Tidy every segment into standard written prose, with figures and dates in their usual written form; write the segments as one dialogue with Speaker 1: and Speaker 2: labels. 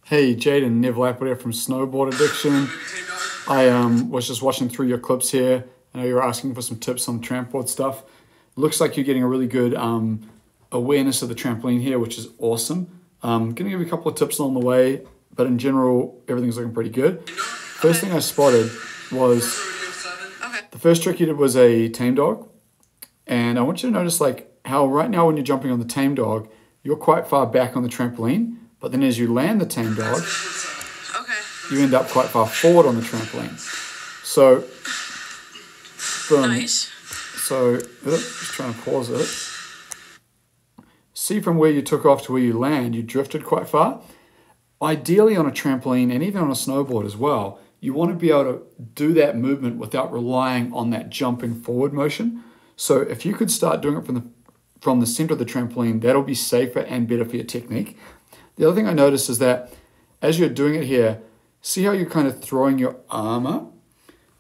Speaker 1: Hey Jaden, Neville Appel here from Snowboard Addiction. I was just watching through your clips here. I know you were asking for some tips on trampoline stuff. Looks like you're getting a really good awareness of the trampoline here, which is awesome. I'm going to give you a couple of tips along the way, but in general, everything's looking pretty good. First thing I spotted was the first trick you did was a tame dog. And I want you to notice like how right now when you're jumping on the tame dog, you're quite far back on the trampoline. But then as you land the tame dog, you end up quite far forward on the trampoline. So, boom.
Speaker 2: Nice.
Speaker 1: So, just trying to pause it. See from where you took off to where you land, you drifted quite far. Ideally on a trampoline and even on a snowboard as well, you want to be able to do that movement without relying on that jumping forward motion. So if you could start doing it from the center of the trampoline, that'll be safer and better for your technique. The other thing I noticed is that as you're doing it here, see how you're kind of throwing your arm up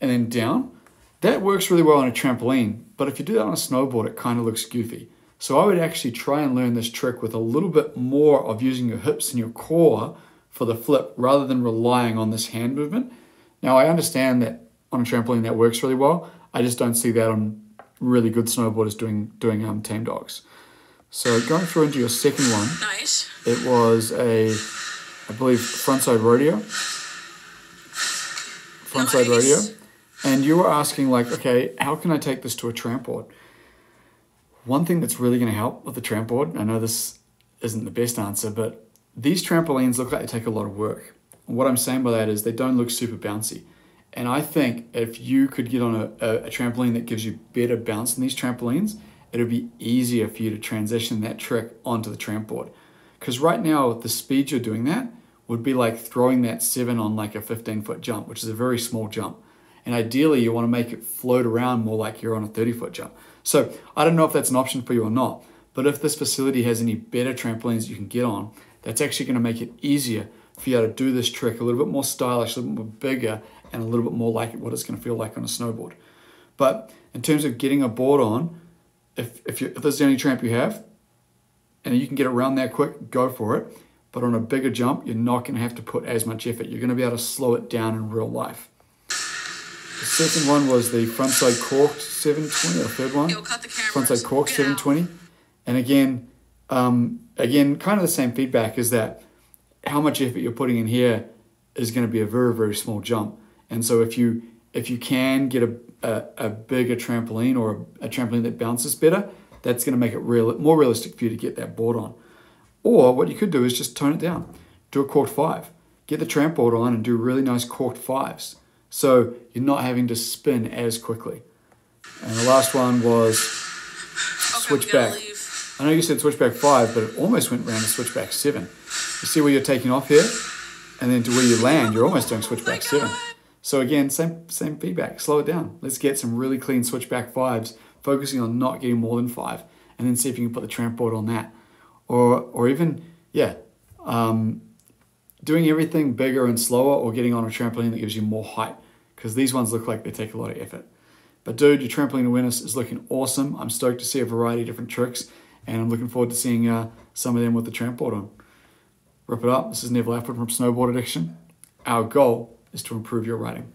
Speaker 1: and then down? That works really well on a trampoline, but if you do that on a snowboard, it kind of looks goofy. So I would actually try and learn this trick with a little bit more of using your hips and your core for the flip rather than relying on this hand movement. Now I understand that on a trampoline that works really well. I just don't see that on really good snowboarders doing tame dogs. So going through into your second one,
Speaker 2: Nice.
Speaker 1: it was I believe, frontside rodeo. Frontside rodeo. And you were asking like, okay, how can I take this to a trampoline? One thing that's really going to help with the trampoline, I know this isn't the best answer, but these trampolines look like they take a lot of work. And what I'm saying by that is they don't look super bouncy. And I think if you could get on a trampoline that gives you better bounce than these trampolines, it'll be easier for you to transition that trick onto the trampoline. Because right now, the speed you're doing that would be like throwing that 7 on like a 15-foot jump, which is a very small jump. And ideally, you want to make it float around more like you're on a 30-foot jump. So I don't know if that's an option for you or not, but if this facility has any better trampolines you can get on, that's actually going to make it easier for you to do this trick a little bit more stylish, a little bit more bigger, and a little bit more like what it's going to feel like on a snowboard. But in terms of getting a board on, if this is the only tramp you have, and you can get around that quick, go for it. But on a bigger jump, you're not going to have to put as much effort. You're going to be able to slow it down in real life. The second one was the frontside cork 720, or third one. Frontside cork 720. And again, kind of the same feedback is that how much effort you're putting in here is going to be a very, very small jump. And so if you can get a bigger trampoline or a trampoline that bounces better, that's going to make it more realistic for you to get that board on. Or what you could do is just tone it down. Do a corked 5. Get the tramp board on and do really nice corked 5s. So you're not having to spin as quickly. And the last one was switchback. I know you said switchback 5, but it almost went around to switchback 7. You see where you're taking off here? And then to where you land, you're almost doing switchback 7. So again, same feedback. Slow it down. Let's get some really clean switchback 5s, focusing on not getting more than 5, and then see if you can put the tramp board on that. Or even, doing everything bigger and slower, or getting on a trampoline that gives you more height, because these ones look like they take a lot of effort. But dude, your trampoline awareness is looking awesome. I'm stoked to see a variety of different tricks, and I'm looking forward to seeing some of them with the tramp board on. Rip it up. This is Neville Appel from Snowboard Addiction. Our goal is to improve your riding.